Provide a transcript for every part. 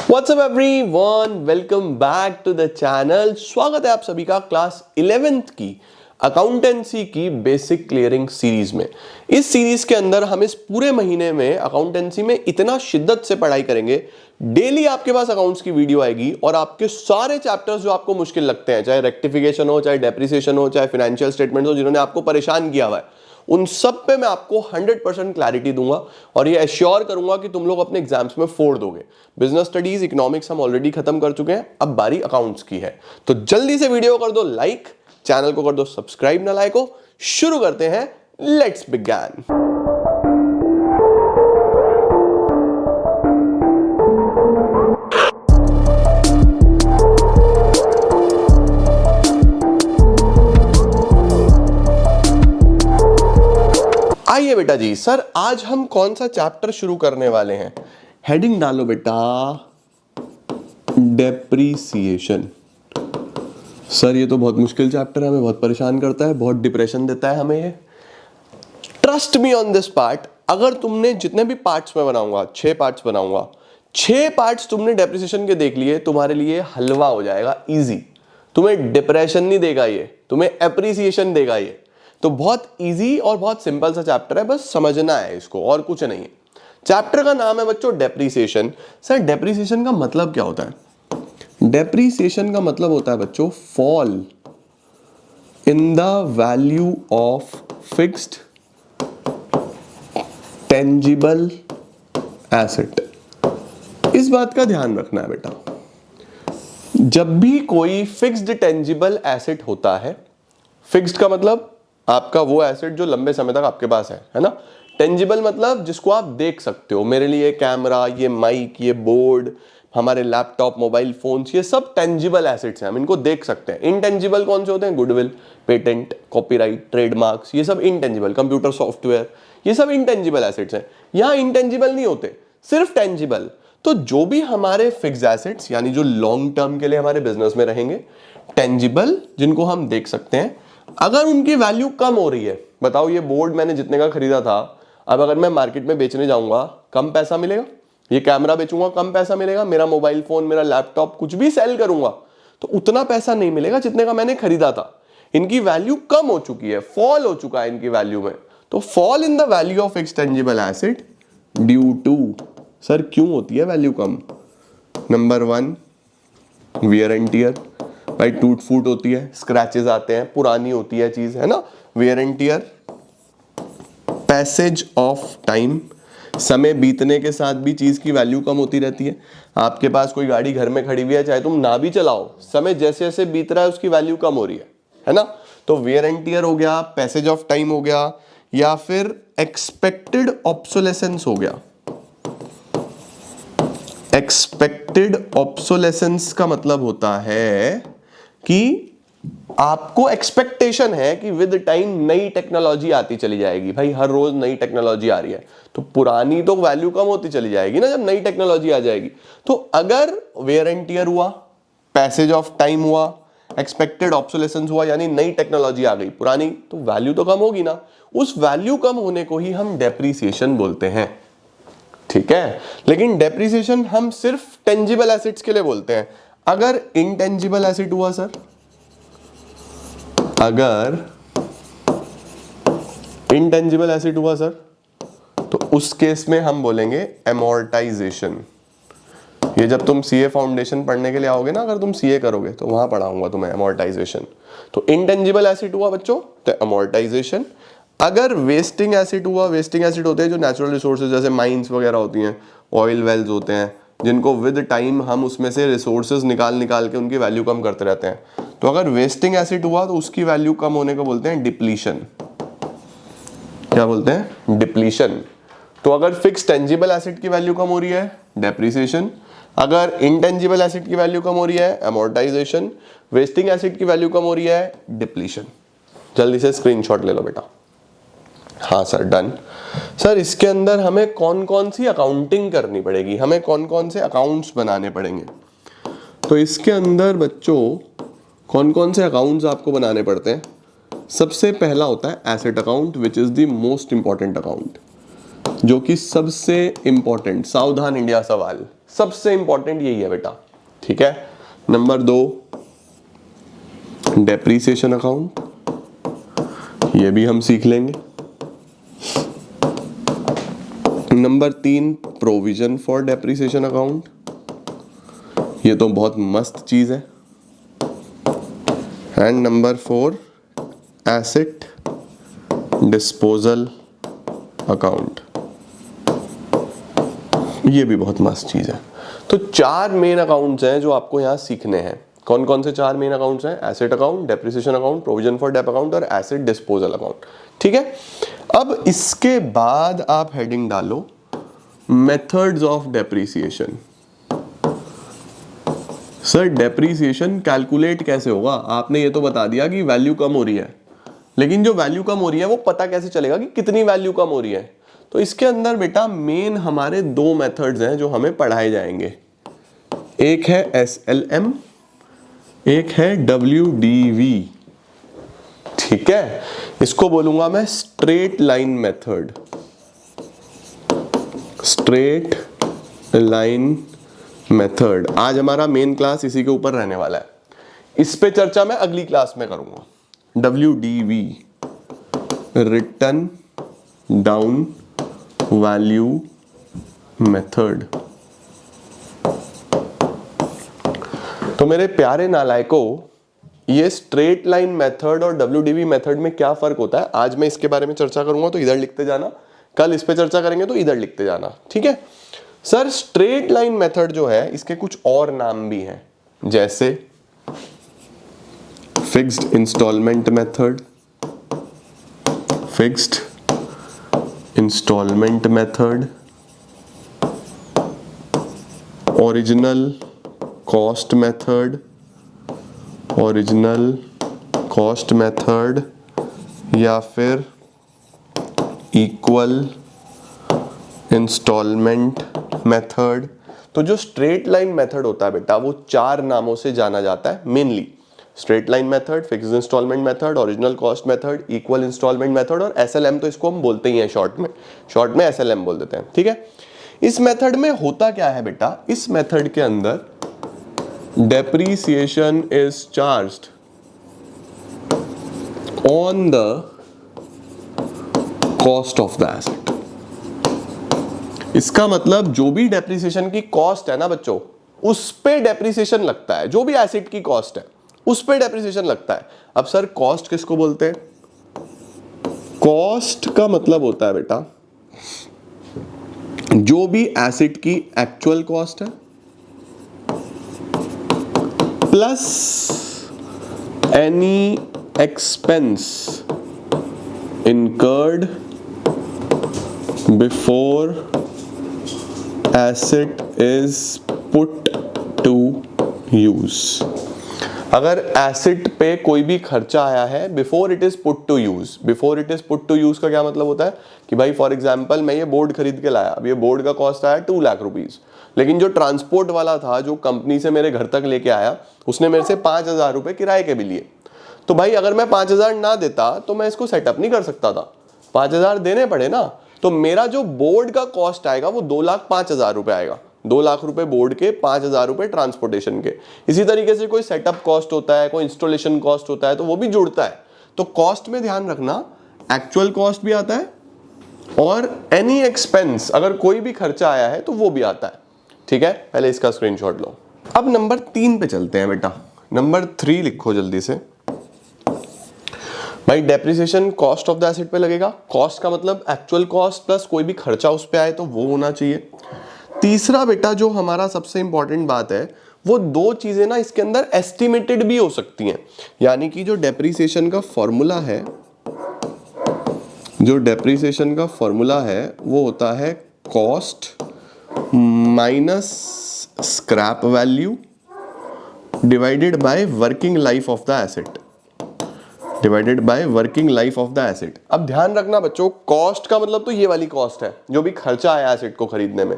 WhatsApp everyone, welcome back to the channel. स्वागत है आप सभी का क्लास 11th की अकाउंटेंसी की बेसिक क्लियरिंग सीरीज में। इस सीरीज के अंदर हम इस पूरे महीने में अकाउंटेंसी में इतना शिद्दत से पढ़ाई करेंगे, डेली आपके पास अकाउंट्स की वीडियो आएगी और आपके सारे चैप्टर्स जो आपको मुश्किल लगते हैं, चाहे रेक्टिफिकेशन हो, चाहे डेप्रिसिएशन हो, चाहे फाइनेंशियल स्टेटमेंट हो, जिन्होंने आपको परेशान किया हुआ है, उन सब पे मैं आपको 100% क्लैरिटी दूंगा और ये एश्योर करूंगा कि तुम लोग अपने एग्जाम्स में फोड़ दोगे। बिजनेस स्टडीज, इकोनॉमिक्स हम ऑलरेडी खत्म कर चुके हैं, अब बारी अकाउंट्स की है। तो जल्दी से वीडियो कर दो लाइक, चैनल को कर दो सब्सक्राइब ना लाइक हो। शुरू करते हैं, लेट्स बिगिन। आइए बेटा जी, सर आज हम कौन सा चैप्टर शुरू करने वाले हैं? हेडिंग डालो बेटा, डेप्रीसिएशन। सर ये तो बहुत मुश्किल चैप्टर है, हमें बहुत परेशान करता है, बहुत डिप्रेशन देता है हमें ये। Trust me on this part. अगर तुमने जितने भी पार्ट्स में बनाऊंगा, 6 पार्ट्स बनाऊंगा, 6 पार्ट्स तुमने डेप्रीसिएशन के देख लिए, तुम्हारे लिए हलवा हो जाएगा, इजी। तुम्हें डिप्रेशन नहीं देगा ये, तुम्हें एप्रिसिएशन देगा ये। तो बहुत इजी और बहुत सिंपल सा चैप्टर है, बस समझना है इसको और कुछ नहीं है। चैप्टर का नाम है बच्चों डेप्रीसिएशन। सर डेप्रीसिएशन का मतलब क्या होता है? डेप्रीसिएशन का मतलब होता है बच्चों fall in the value of fixed tangible asset. इस बात का ध्यान रखना है बेटा, जब भी कोई फिक्स्ड टेंजिबल एसेट होता है, फिक्स्ड का मतलब आपका वो एसेट जो लंबे समय तक आपके पास है ना। टेंजिबल मतलब जिसको आप देख सकते हो। मेरे लिए कैमरा, ये माइक, ये बोर्ड, हमारे लैपटॉप, मोबाइल फोन्स, ये सब टेंजिबल एसेट्स हैं, हम इनको देख सकते हैं। इनटेंजिबल कौन से होते हैं? गुडविल, पेटेंट, कॉपीराइट, ट्रेडमार्क्स, ये सब इनटेंजिबल, कंप्यूटर सॉफ्टवेयर, ये सब इनटेंजिबल एसेट्स हैं। यहाँ इनटेंजिबल नहीं होते, सिर्फ टेंजिबल। तो जो भी हमारे फिक्स्ड एसेट्स यानी जो लॉन्ग टर्म के लिए हमारे बिजनेस में रहेंगे, टेंजिबल जिनको हम देख सकते हैं, अगर उनकी वैल्यू कम हो रही है, बताओ ये बोर्ड मैंने जितने का खरीदा था, अब अगर मैं मार्केट में बेचने जाऊंगा कम पैसा मिलेगा। ये कैमरा बेचूंगा कम पैसा मिलेगा। मेरा मोबाइल फोन, मेरा लैपटॉप, कुछ भी सेल करूंगा तो उतना पैसा नहीं मिलेगा जितने का मैंने खरीदा था। इनकी वैल्यू कम हो चुकी है, फॉल हो चुका है इनकी वैल्यू में। तो fall in the value of fixed tangible asset due to, sir क्यों होती है वैल्यू कम? Number 1, wear and tear. भाई टूट फूट होती है, स्क्रैचेस आते हैं, पुरानी होती है चीज, है ना। Wear and tier, passage of time, समय बीतने के साथ भी चीज की वैल्यू कम होती रहती है। आपके पास कोई गाड़ी घर में खड़ी हुई है, चाहे तुम ना भी चलाओ, समय जैसे जैसे बीत रहा है उसकी वैल्यू कम हो रही है ना। तो वियर एंड टियर हो गया, पैसेज ऑफ टाइम हो गया, या फिर एक्सपेक्टेड ऑब्सोलेसेंस हो गया। एक्सपेक्टेड ऑब्सोलेसेंस का मतलब होता है कि आपको एक्सपेक्टेशन है कि विद टाइम नई टेक्नोलॉजी आती चली जाएगी। भाई हर रोज नई टेक्नोलॉजी आ रही है, तो पुरानी तो वैल्यू कम होती चली जाएगी ना जब नई टेक्नोलॉजी आ जाएगी। तो अगर वेयर एंड टियर हुआ, पैसेज ऑफ टाइम हुआ, एक्सपेक्टेड ऑब्सोलेसेंस हुआ, यानी नई टेक्नोलॉजी आ गई, पुरानी तो वैल्यू तो कम होगी ना। उस वैल्यू कम होने को ही हम डेप्रीसिएशन बोलते हैं, ठीक है। लेकिन डेप्रीसिएशन हम सिर्फ टेंजिबल एसेट्स के लिए बोलते हैं। अगर इनटेंजिबल एसेट हुआ सर, अगर इनटेंजिबल एसेट हुआ सर, तो उस केस में हम बोलेंगे एमोर्टाइजेशन। ये जब तुम सीए फाउंडेशन पढ़ने के लिए आओगे ना, अगर तुम सीए करोगे तो वहां पढ़ाऊंगा तुम्हें एमोर्टाइजेशन। तो इनटेंजिबल एसेट हुआ बच्चों तो एमोर्टाइजेशन। अगर वेस्टिंग एसेट हुआ, वेस्टिंग एसेट होते हैं जो नेचुरल रिसोर्सेज जैसे माइंस वगैरह होती हैं, ऑयल वेल्स होते हैं, जिनको विद टाइम हम उसमें से रिसोर्सेज निकाल निकाल के उनकी वैल्यू कम करते रहते हैं। तो अगर वेस्टिंग एसेट हुआ तो उसकी वैल्यू कम होने को बोलते हैं डिप्लीशन। क्या बोलते हैं? डिप्लीशन। तो अगर फिक्स टेंजिबल एसेट की वैल्यू कम हो रही है, डेप्रीसिएशन। अगर इनटेंजिबल एसेट की वैल्यू कम हो रही है, अमोर्टाइजेशन। वेस्टिंग एसेट की वैल्यू कम हो रही है, डिप्लीशन। जल्दी से स्क्रीनशॉट ले लो बेटा। हाँ सर, डन। सर इसके अंदर हमें कौन कौन सी अकाउंटिंग करनी पड़ेगी, हमें कौन कौन से अकाउंट्स बनाने पड़ेंगे? तो इसके अंदर बच्चों कौन कौन से अकाउंट्स आपको बनाने पड़ते हैं? सबसे पहला होता है asset account, which is the most important account, जो कि सबसे इंपॉर्टेंट, सावधान इंडिया सवाल, सबसे इंपॉर्टेंट यही है बेटा, ठीक है। नंबर 2 डेप्रीसिएशन अकाउंट, ये भी हम सीख लेंगे। Number 3 provision for depreciation account, ये तो बहुत मस्त चीज है। And number 4 asset disposal account, ये भी बहुत मस्त चीज है। तो 4 मेन अकाउंट्स हैं जो आपको यहां सीखने हैं। कौन कौन से 4 मेन अकाउंट्स हैं? Asset account, depreciation account, provision for dep account और एसेट डिस्पोजल अकाउंट, ठीक है। अब इसके बाद आप हेडिंग डालो methods of depreciation. Sir depreciation calculate कैसे होगा? आपने ये तो बता दिया कि वैल्यू कम हो रही है, लेकिन जो वैल्यू कम हो रही है वो पता कैसे चलेगा कि कितनी वैल्यू कम हो रही है? तो इसके अंदर बेटा मेन हमारे 2 मेथड्स हैं जो हमें पढ़ाए जाएंगे। एक है SLM, एक है WDV, ठीक है। इसको बोलूंगा मैं straight line method, straight line method. आज हमारा मेन क्लास इसी के ऊपर रहने वाला है, इस पे चर्चा मैं अगली क्लास में करूंगा। WDV written down value method. तो मेरे प्यारे नालायकों, ये स्ट्रेट लाइन मेथड और WDV मेथड में क्या फर्क होता है आज मैं इसके बारे में चर्चा करूंगा, तो इधर लिखते जाना। कल इस पे चर्चा करेंगे तो इधर लिखते जाना, ठीक है। सर स्ट्रेट लाइन मेथड जो है इसके कुछ और नाम भी हैं, जैसे fixed instalment method, fixed instalment method, original cost method, original cost method, या फिर इक्वल इंस्टॉलमेंट मेथड। तो जो स्ट्रेट लाइन मेथड होता है बेटा वो 4 नामों से जाना जाता है mainly. Straight line method, fixed instalment method, original cost method, equal instalment method और SLM, तो इसको हम बोलते ही हैं शॉर्ट में SLM बोल देते हैं, ठीक है। इस मेथड में होता क्या है बेटा, इस मेथड के अंदर depreciation is charged on the cost of the asset. इसका मतलब जो भी डेप्रीसिएशन की कॉस्ट है ना बच्चों, उस पे डेप्रीसिएशन लगता है। जो भी एसेट की कॉस्ट है उस पे डेप्रीसिएशन लगता है। अब सर कॉस्ट किसको बोलते हैं? कॉस्ट का मतलब होता है बेटा जो भी एसेट की एक्चुअल कॉस्ट है plus any expense incurred before asset is put to use. अगर एसेट पे कोई भी खर्चा आया है before it is put to use, before it is put to use का क्या मतलब होता है कि भाई फॉर एग्जांपल मैं ये बोर्ड खरीद के लाया, अब ये बोर्ड का कॉस्ट आया 2 लाख रुपीस, लेकिन जो ट्रांसपोर्ट वाला था जो कंपनी से मेरे घर तक लेके आया उसने मेरे से 5,000 रुपए किराए के भी लिए। तो भाई अगर मैं 5,000 ना देता तो मैं इसको सेटअप नहीं कर सकता था, 5,000 देने पड़े ना। तो मेरा जो बोर्ड का कॉस्ट आएगा वो 2,05,000 रुपए आएगा, 2 लाख रुपए बोर्ड के, 5,000 रुपए ट्रांसपोर्टेशन के। इसी तरीके से कोई सेटअप कॉस्ट होता है, कोई इंस्टॉलेशन कॉस्ट होता है, तो वो भी जुड़ता है। तो कॉस्ट में ध्यान रखना एक्चुअल कॉस्ट भी आता है और एनी एक्सपेंस, अगर कोई भी खर्चा आया है तो वो भी आता है, ठीक है। पहले इसका स्क्रीनशॉट लो। अब नंबर 3 पे चलते हैं बेटा। नंबर 3 लिखो जल्दी से भाई। Depreciation cost of the asset पे लगेगा। कॉस्ट का मतलब एक्चुअल कॉस्ट प्लस कोई भी खर्चा उस पे आए तो वो होना चाहिए। तीसरा बेटा जो हमारा सबसे इंपॉर्टेंट बात है, वो 2 चीजें ना इसके अंदर एस्टिमेटेड भी हो सकती हैं। यानी कि जो डेप्रिसिएशन का फॉर्मूला है, जो डेप्रिसिएशन का फॉर्मूला है वो होता है cost minus scrap value divided by working life of the asset, divided by working life of the asset. अब ध्यान रखना बच्चों, कॉस्ट का मतलब तो ये वाली कॉस्ट है जो भी खर्चा आया एसेट को खरीदने में।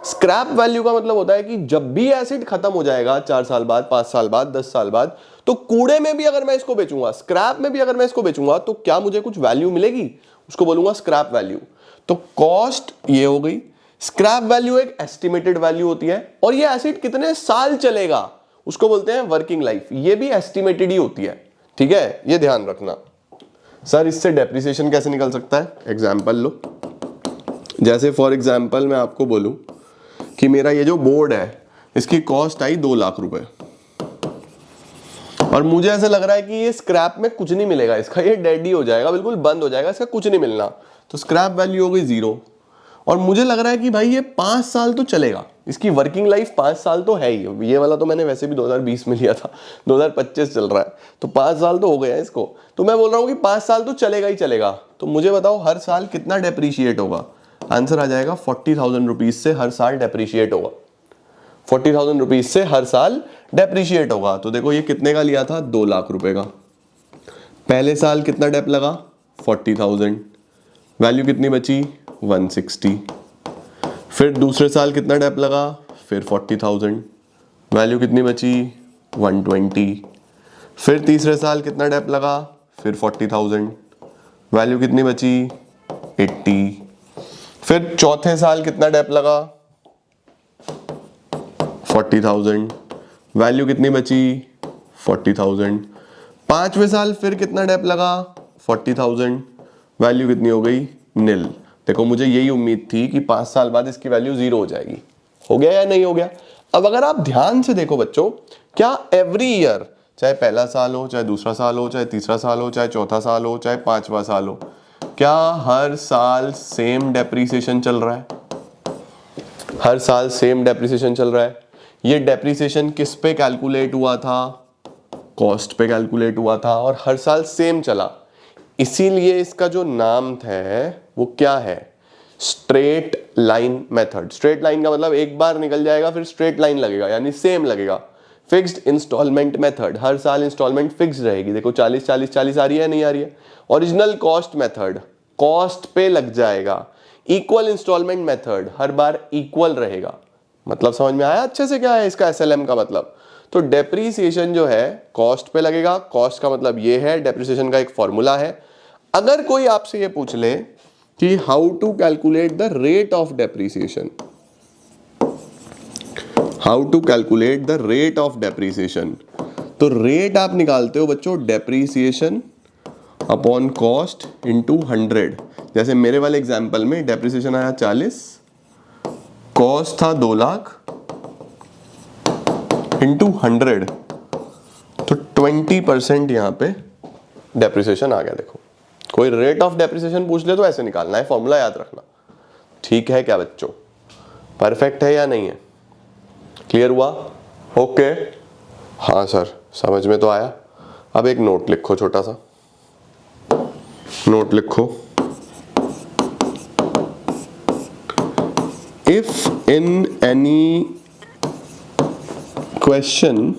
स्क्रैप वैल्यू का मतलब होता है कि जब भी एसेट खत्म हो जाएगा 4 साल बाद, 5 साल बाद, 10 साल बाद, तो कूड़े में भी अगर मैं इसको बेचूंगा, स्क्रैप में भी अगर मैं इसको बेचूंगा तो क्या मुझे कुछ वैल्यू मिलेगी, उसको बोलूंगा स्क्रैप वैल्यू। तो कॉस्ट ये हो गई, स्क्रैप वैल्यू एक एस्टिमेटेड वैल्यू होती है, और ये एसेट कितने साल चलेगा उसको बोलते हैं वर्किंग लाइफ, ये भी एस्टिमेटेड ही होती है। ठीक है, ये ध्यान रखना। सर इससे डेप्रिसिएशन कैसे निकल सकता है? एग्जाम्पल लो, जैसे फॉर एग्जाम्पल मैं आपको बोलूं कि मेरा ये जो बोर्ड है इसकी कॉस्ट आई 2 लाख रुपए, और मुझे ऐसा लग रहा है कि ये स्क्रैप में कुछ नहीं मिलेगा इसका, ये डेड ही हो जाएगा, बिल्कुल बंद हो जाएगा, इसका कुछ नहीं मिलना, तो स्क्रैप वैल्यू हो गई 0। और मुझे लग रहा है कि भाई ये 5 साल तो चलेगा, इसकी वर्किंग लाइफ 5 साल तो है ही, ये वाला तो मैंने वैसे भी 2020 में लिया था, 2025 चल रहा है, तो 5 साल तो हो गया इसको, तो मैं बोल रहा हूँ कि 5 साल तो चलेगा ही चलेगा। तो मुझे बताओ हर साल कितना डेप्रीशिएट होगा? आंसर आ जाएगा 40,000 रुपीज से हर साल डेप्रीशिएट होगा, 40,000 रुपीज से हर साल डेप्रीशिएट होगा। तो देखो ये कितने का लिया था? 2 लाख रुपए का। पहले साल कितना डेप लगा? 40,000, वैल्यू कितनी बची? 160। फिर दूसरे साल कितना डेप लगा? फिर 40,000, वैल्यू कितनी बची? 120। फिर तीसरे साल कितना डेप लगा? फिर 40,000, वैल्यू कितनी बची? 80। फिर चौथे साल कितना डेप लगा? 40,000, वैल्यू कितनी बची? 40,000। पांचवें साल फिर कितना डेप लगा? 40,000, वैल्यू कितनी हो गई? निल। देखो मुझे यही उम्मीद थी कि 5 साल बाद इसकी वैल्यू 0 हो जाएगी, हो गया या नहीं हो गया? अब अगर आप ध्यान से देखो बच्चों, क्या एवरी ईयर, चाहे पहला साल हो, चाहे दूसरा साल हो, चाहे तीसरा साल हो, चाहे चौथा साल हो, चाहे 5वां साल हो, क्या हर साल सेम डेप्रीसिएशन चल रहा है? हर साल सेम डेप्रीसिएशन चल रहा है। ये डेप्रीसिएशन किस पे कैलकुलेट हुआ था? कॉस्ट पे कैलकुलेट हुआ था, और हर साल सेम चला, इसीलिए इसका जो नाम है वो क्या है? Straight line method. Straight line का मतलब एक बार निकल जाएगा फिर स्ट्रेट लाइन लगेगा, यानी सेम लगेगा। फिक्स्ड इंस्टॉलमेंट मेथड, हर साल इंस्टॉलमेंट फिक्स रहेगी। देखो 40 40 40 आ रही है, नहीं आ रही है? ओरिजिनल कॉस्ट मेथड, कॉस्ट पे लग जाएगा। इक्वल इंस्टॉलमेंट मेथड, हर बार इक्वल रहेगा। मतलब समझ में आया अच्छे से क्या है इसका एसएलएम का मतलब? तो डेप्रीसिएशन जो है कॉस्ट पे लगेगा, कॉस्ट का मतलब ये है, डेप्रीसिएशन का एक फॉर्मूला है। अगर कोई आपसे ये पूछ ले कि how to calculate the rate of depreciation, how to calculate the rate of depreciation, तो रेट आप निकालते हो बच्चों डेप्रीसिएशन अपॉन कॉस्ट इंटू 100। जैसे मेरे वाले एग्जाम्पल में डेप्रीसिएशन आया 40, कॉस्ट था 2 लाख इंटू 100, तो 20% यहां पे डेप्रीसिएशन आ गया। देखो कोई रेट ऑफ डेप्रीसिएशन पूछ ले तो ऐसे निकालना है, फॉर्मूला याद रखना। ठीक है क्या बच्चों? परफेक्ट है या नहीं है? क्लियर हुआ? ओके। हाँ सर समझ में तो आया। अब एक नोट लिखो, छोटा सा नोट लिखो। If in any question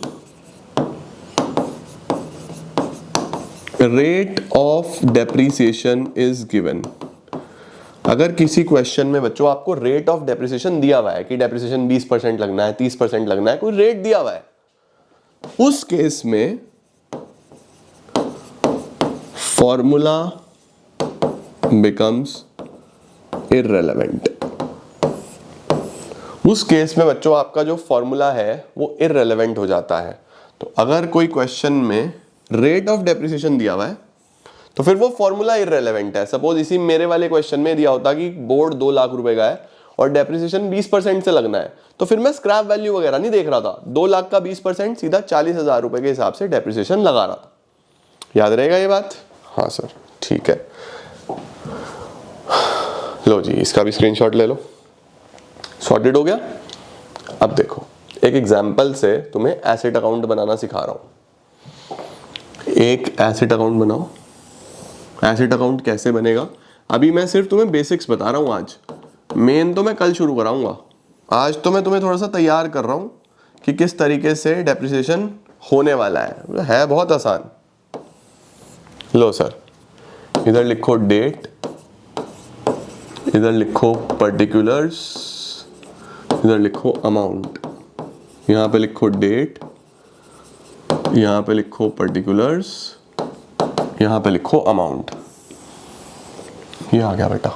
rate of depreciation is given, अगर किसी क्वेश्चन में बच्चों आपको रेट ऑफ डेप्रीसिएशन दिया हुआ है कि डेप्रीसिएशन 20% लगना है, 30% लगना है, कोई रेट दिया हुआ है, उस केस में फॉर्मूला बिकम्स इररेलेवेंट। उस केस में बच्चों आपका जो फॉर्मूला है वो इररेलेवेंट हो जाता है। तो अगर कोई क्वेश्चन में रेट ऑफ डेप्रिसिएशन दिया हुआ है तो फिर वो फॉर्मूला इररेलेवेंट है। सपोज इसी मेरे वाले क्वेश्चन में दिया होता कि बोर्ड 2 लाख रुपए का है और डेप्रिसिएशन 20% से लगना है, तो फिर मैं स्क्रैप वैल्यू वगैरह नहीं देख रहा था, 2 लाख का 20% सीधा 40,000 रुपए के हिसाब से डेप्रिसिएशन लगा रहा था। याद रहेगा ये बात? हाँ सर ठीक है। लो जी इसका भी स्क्रीनशॉट ले लो। सॉर्टेड हो गया। अब देखो एक एग्जाम्पल से तुम्हें एसेट अकाउंट बनाना सिखा रहा हूं। एक एसेट अकाउंट बनाओ। एसेट अकाउंट कैसे बनेगा अभी मैं सिर्फ तुम्हें बेसिक्स बता रहा हूं, आज मेन तो मैं कल शुरू कराऊंगा। आज तो मैं तुम्हें थोड़ा सा तैयार कर रहा हूं कि किस तरीके से डेप्रिसिएशन होने वाला है बहुत आसान। लो सर इधर लिखो डेट, इधर लिखो पर्टिकुलर्स, इधर लिखो अमाउंट। यहाँ पे लिखो डेट, यहाँ पे लिखो पर्टिकुलर्स, यहाँ पे लिखो अमाउंट। ये आ गया बेटा।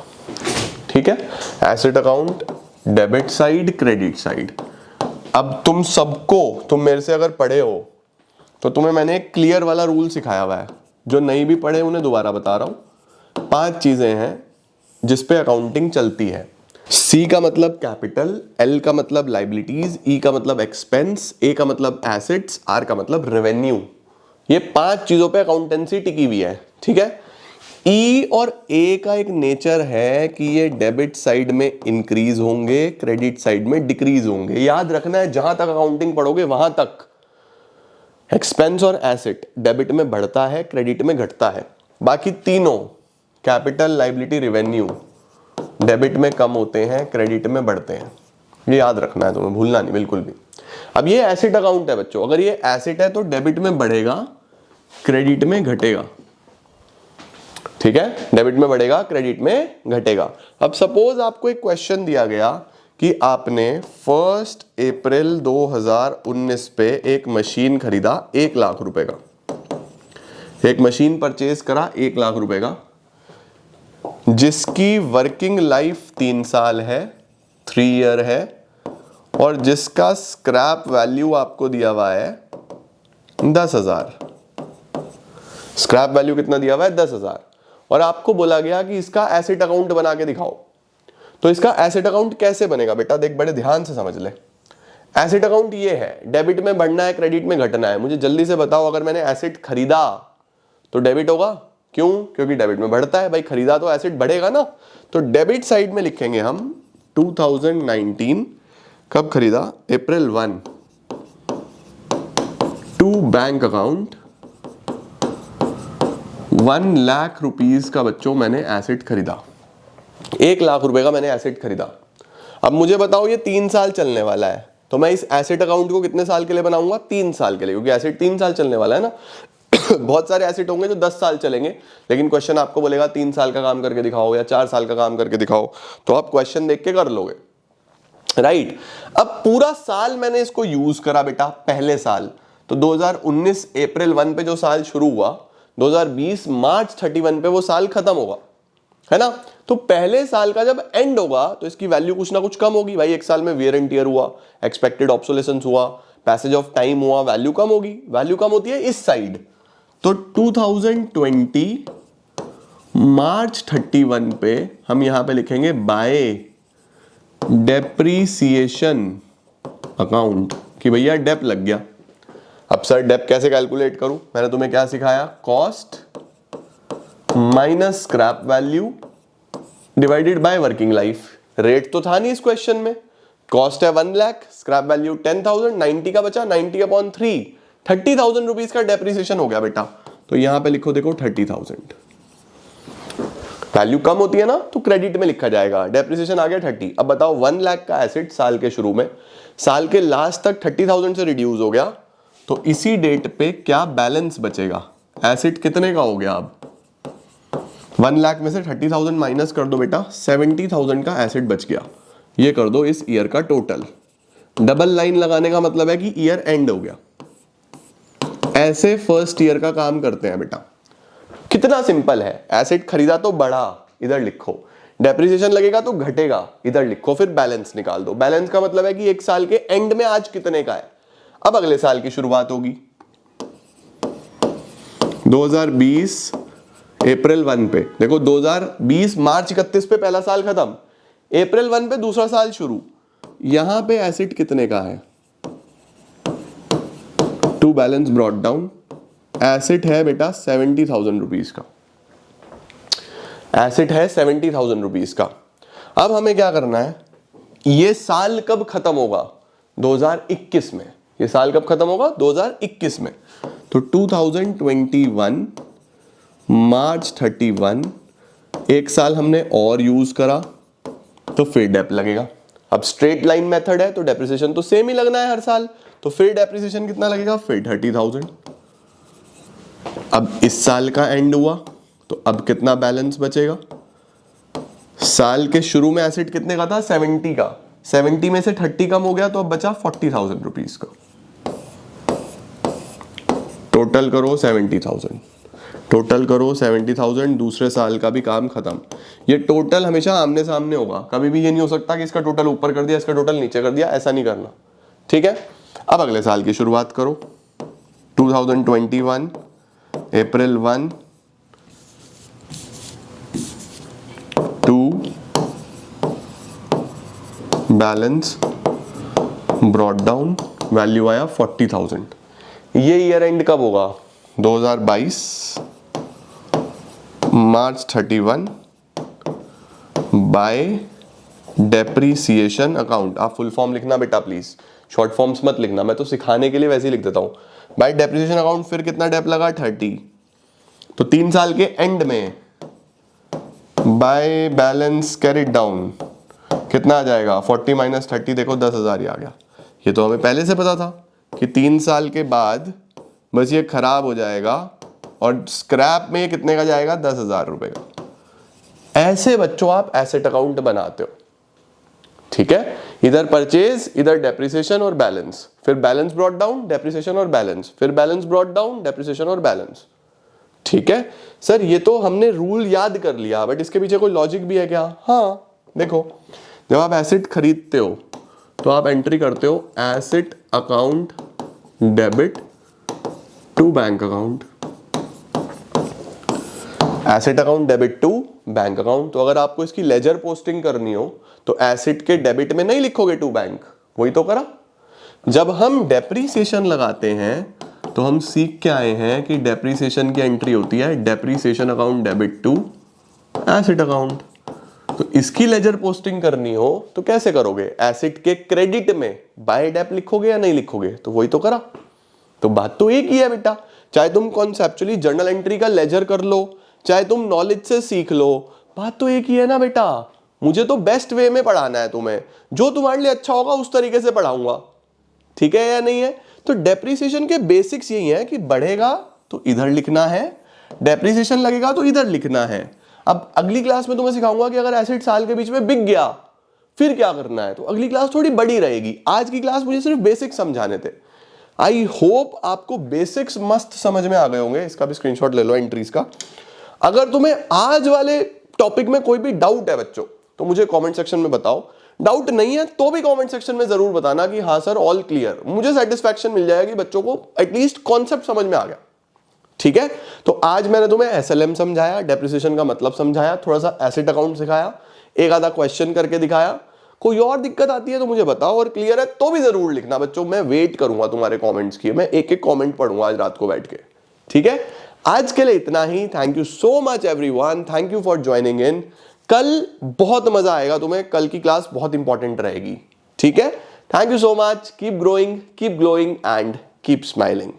ठीक है, asset account debit side, credit side. अब तुम मेरे से अगर पढ़े हो तो तुम्हें मैंने एक क्लियर वाला रूल सिखाया हुआ है, जो नहीं भी पढ़े उन्हें दोबारा बता रहा हूं। 5 चीजें हैं जिस पे अकाउंटिंग चलती है। सी का मतलब कैपिटल, एल का मतलब लाइबिलिटीज, ई का मतलब एक्सपेंस, ए का मतलब एसेट्स, आर का मतलब रेवेन्यू। ये 5 चीजों पे अकाउंटेंसी टिकी हुई है, ठीक है। ई और ए का एक नेचर है कि ये डेबिट साइड में इंक्रीज होंगे, क्रेडिट साइड में डिक्रीज होंगे। याद रखना है, जहां तक अकाउंटिंग पढ़ोगे वहां तक एक्सपेंस और एसेट डेबिट में बढ़ता है, क्रेडिट में घटता है। बाकी तीनों कैपिटल, लाइबिलिटी, रेवेन्यू डेबिट में कम होते हैं, क्रेडिट में बढ़ते हैं। ये याद रखना है, तुम्हें भूलना नहीं बिल्कुल भी। अब ये एसेट अकाउंट है बच्चों, अगर ये एसेट है तो डेबिट में बढ़ेगा, क्रेडिट में घटेगा, ठीक है। डेबिट में बढ़ेगा, क्रेडिट में घटेगा। अब सपोज आपको एक क्वेश्चन दिया गया कि आपने 1 अप्रैल 2019 पे एक मशीन खरीदा 1 लाख रुपए का, एक मशीन परचेज करा 1 लाख रुपए का, जिसकी वर्किंग लाइफ 3 साल है, 3 ईयर है, और जिसका स्क्रैप वैल्यू आपको दिया हुआ है 10,000। स्क्रैप वैल्यू कितना दिया हुआ है? 10,000। और आपको बोला गया कि इसका एसेट अकाउंट बना के दिखाओ। तो इसका एसेट अकाउंट कैसे बनेगा बेटा, देख बड़े ध्यान से समझ ले। एसेट अकाउंट ये है, डेबिट में बढ़ना है, क्रेडिट में घटना है। मुझे जल्दी से बताओ, अगर मैंने एसेट खरीदा तो डेबिट होगा, क्यों? क्योंकि डेबिट में बढ़ता है भाई, खरीदा तो एसेट बढ़ेगा ना। तो डेबिट साइड में लिखेंगे हम 2019, कब खरीदा? April 1, to bank account 1 lakh rupees का बच्चों मैंने एसेट खरीदा, 1 लाख रुपए का मैंने एसेट खरीदा। अब मुझे बताओ ये 3 साल चलने वाला है, तो मैं इस एसेट अकाउंट को कितने साल के लिए बनाऊंगा? 3 साल के लिए, क्योंकि एसेट 3 साल चलने वाला है ना। बहुत सारे एसेट होंगे जो 10 साल चलेंगे, लेकिन क्वेश्चन आपको बोलेगा 3 साल का काम करके दिखाओ या 4 साल का काम करके दिखाओ, तो आप क्वेश्चन देख के कर लोगे, राइट। अब पूरा साल मैंने इसको यूज करा बेटा, पहले साल तो 2019 अप्रैल 1 पे जो साल शुरू हुआ, 2020 मार्च 31 पे वो साल खत्म होगा, है ना। तो पहले साल का जब एंड होगा तो इसकी वैल्यू कुछ ना कुछ कम होगी भाई। एक साल में वियर एंड टियर हुआ, एक्सपेक्टेड ऑब्सोलेसेंस हुआ, पैसेज ऑफ टाइम हुआ, वैल्यू कम होगी। वैल्यू कम होती है इस साइड। तो 2020 मार्च 31 पे हम यहां पे लिखेंगे बाय डेप्रीसिएशन अकाउंट, कि भैया डेप लग गया। अब सर डेप कैसे कैलकुलेट करूं? मैंने तुम्हें क्या सिखाया? Cost minus scrap value divided by working life. Rate तो था नहीं इस क्वेश्चन में, कॉस्ट है 1 लाख, स्क्रैप वैल्यू 10,000, 90 का बचा, 90/3, 30,000 रुपीज का डेप्रिसिएशन हो गया बेटा। तो यहां पे लिखो, देखो 30,000। वैल्यू कम होती है ना तो क्रेडिट में लिखा जाएगा, डेप्रिसिएशन आ गया 30। अब बताओ 1 लाख का एसेट साल के शुरू में, साल के लास्ट तक 30,000 से रिड्यूस हो गया, तो इसी डेट पे क्या बैलेंस बचेगा? एसेट कितने का हो गया? अब 1 लाख में से 30,000 माइनस कर दो बेटा, 70,000 का एसेट बच गया। ये कर दो इस ईयर का टोटल। डबल लाइन लगाने का मतलब है कि ईयर एंड हो गया। ऐसे फर्स्ट ईयर का काम करते हैं बेटा। कितना सिंपल है, एसेट खरीदा तो बढ़ा, इधर लिखो, डेप्रिसिएशन लगेगा तो घटेगा, इधर लिखो, फिर बैलेंस निकाल दो। बैलेंस का मतलब है कि एक साल के एंड में आज कितने का है। अब अगले साल की शुरुआत होगी 2020 अप्रैल 1 पे। देखो 2020 मार्च 31 पे पहला साल खत्म, अप्रैल 1 पे दूसरा साल शुरू। यहां पे एसेट कितने का है? To balance brought down, asset है बेटा 70,000 रुपीज का। एसेट है 70,000 रुपीज का। अब हमें क्या करना है, ये साल कब खत्म होगा? 2021 में। ये साल कब खत्म होगा? 2021 में। तो 2021 मार्च 31, एक साल हमने और यूज करा तो फिर डेप लगेगा। अब स्ट्रेट लाइन मेथड है तो डेप्रिसिएशन तो सेम ही लगना है हर साल, तो फिर डेप्रिसिएशन कितना लगेगा? फिर 30,000। अब इस साल का एंड हुआ तो अब कितना बैलेंस बचेगा? साल के शुरू में एसेट कितने का था? 70 का, 70 में से 30 कम हो गया तो अब बचा 40,000 रुपीज का। टोटल करो 70,000, टोटल करो 70,000, दूसरे साल का भी काम खत्म। ये टोटल हमेशा आमने सामने होगा, कभी भी ये नहीं हो सकता कि इसका टोटल ऊपर कर दिया इसका टोटल नीचे कर दिया, ऐसा नहीं करना, ठीक है। अब अगले साल की शुरुआत करो, 2021 अप्रैल 1 2 बैलेंस ब्रॉट डाउन, वैल्यू आया 40,000। ये ईयर एंड कब होगा? 2022 मार्च 31 बाय डेप्रीसिएशन अकाउंट। आप फुल फॉर्म लिखना बेटा प्लीज, शॉर्ट फॉर्म्स मत लिखना, मैं तो सिखाने के लिए वैसे ही लिख देता हूँ। बाय डेप्रीसिएशन अकाउंट, फिर कितना डेप लगा? 30। तो 3 साल के एंड में बाय बैलेंस कैरिड डाउन कितना आ जाएगा? 40 माइनस 30, देखो 10,000 ही आ गया। ये तो हमें पहले से पता था कि 3 साल के बाद बस ये खराब हो जाएगा और स्क्रैप में कितने का जाएगा? 10,000 रुपए का। ऐसे बच्चों आप एसेट अकाउंट बनाते हो, ठीक है। इधर परचेज, इधर डेप्रिसिएशन और बैलेंस, फिर बैलेंस ब्रॉट डाउन, डेप्रिसिएशन और बैलेंस, फिर बैलेंस ब्रॉट डाउन, डेप्रिसिएशन और बैलेंस, ठीक है। सर ये तो हमने रूल याद कर लिया, बट इसके पीछे कोई लॉजिक भी है क्या? हाँ देखो, जब आप एसेट खरीदते हो तो आप एंट्री करते हो asset account debit to bank account, asset account debit to bank account. तो अगर आपको इसकी लेजर पोस्टिंग करनी हो तो एसेट के डेबिट में नहीं लिखोगे टू बैंक, वही तो करा। जब हम डेप्रीसिएशन लगाते हैं तो हम सीख के आए हैं कि डेप्रीसिएशन की एंट्री होती है depreciation account debit to asset account. तो इसकी लेजर पोस्टिंग करनी हो तो कैसे करोगे? एसेट के क्रेडिट में बाय डेप लिखोगे या नहीं लिखोगे? तो वही तो करा। तो बात तो एक ही है बेटा, चाहे तुम कॉन्सेप्चुअली जर्नल एंट्री का लेजर कर लो, चाहे तुम नॉलेज से सीख लो, बात तो एक ही है ना बेटा। मुझे तो बेस्ट वे में पढ़ाना है तुम्हें, जो तुम्हारे लिए अच्छा होगा उस तरीके से पढ़ाऊंगा, ठीक है या नहीं है। तो डेप्रीसिएशन के बेसिक्स यही है कि बढ़ेगा तो इधर लिखना है, डेप्रीसिएशन लगेगा तो इधर लिखना है। अब अगली क्लास में तुम्हें सिखाऊंगा कि अगर एसेट साल के बीच में बिक गया फिर क्या करना है, तो अगली क्लास थोड़ी बड़ी रहेगी। आज की क्लास मुझे सिर्फ बेसिक्स समझाने थे। आई होप आपको बेसिक्स मस्त समझ में आ गए होंगे। इसका भी स्क्रीनशॉट ले लो एंट्रीज का। अगर तुम्हें आज वाले टॉपिक में कोई भी डाउट है बच्चों तो मुझे कमेंट सेक्शन में बताओ, डाउट नहीं है तो भी कमेंट सेक्शन में जरूर बताना कि हाँ सर ऑल क्लियर। मुझे सेटिस्फैक्शन मिल जाएगा कि बच्चों को एटलीस्ट कॉन्सेप्ट समझ में आ गया, ठीक है। तो आज मैंने तुम्हें एसएलएम समझाया, डेप्रिसिएशन का मतलब समझाया, थोड़ा सा एसेट अकाउंट सिखाया, एक आधा क्वेश्चन करके दिखाया। कोई और दिक्कत आती है तो मुझे बताओ, और क्लियर है तो भी जरूर लिखना बच्चों। मैं वेट करूंगा तुम्हारे कमेंट्स की, मैं एक एक कमेंट पढ़ूंगा आज रात को बैठ के, ठीक है। आज के लिए इतना ही। Thank you so much everyone, thank you for joining in. कल बहुत मजा आएगा तुम्हें, कल की क्लास बहुत इंपॉर्टेंट रहेगी, ठीक है। Thank you so much, keep growing, keep glowing and keep smiling.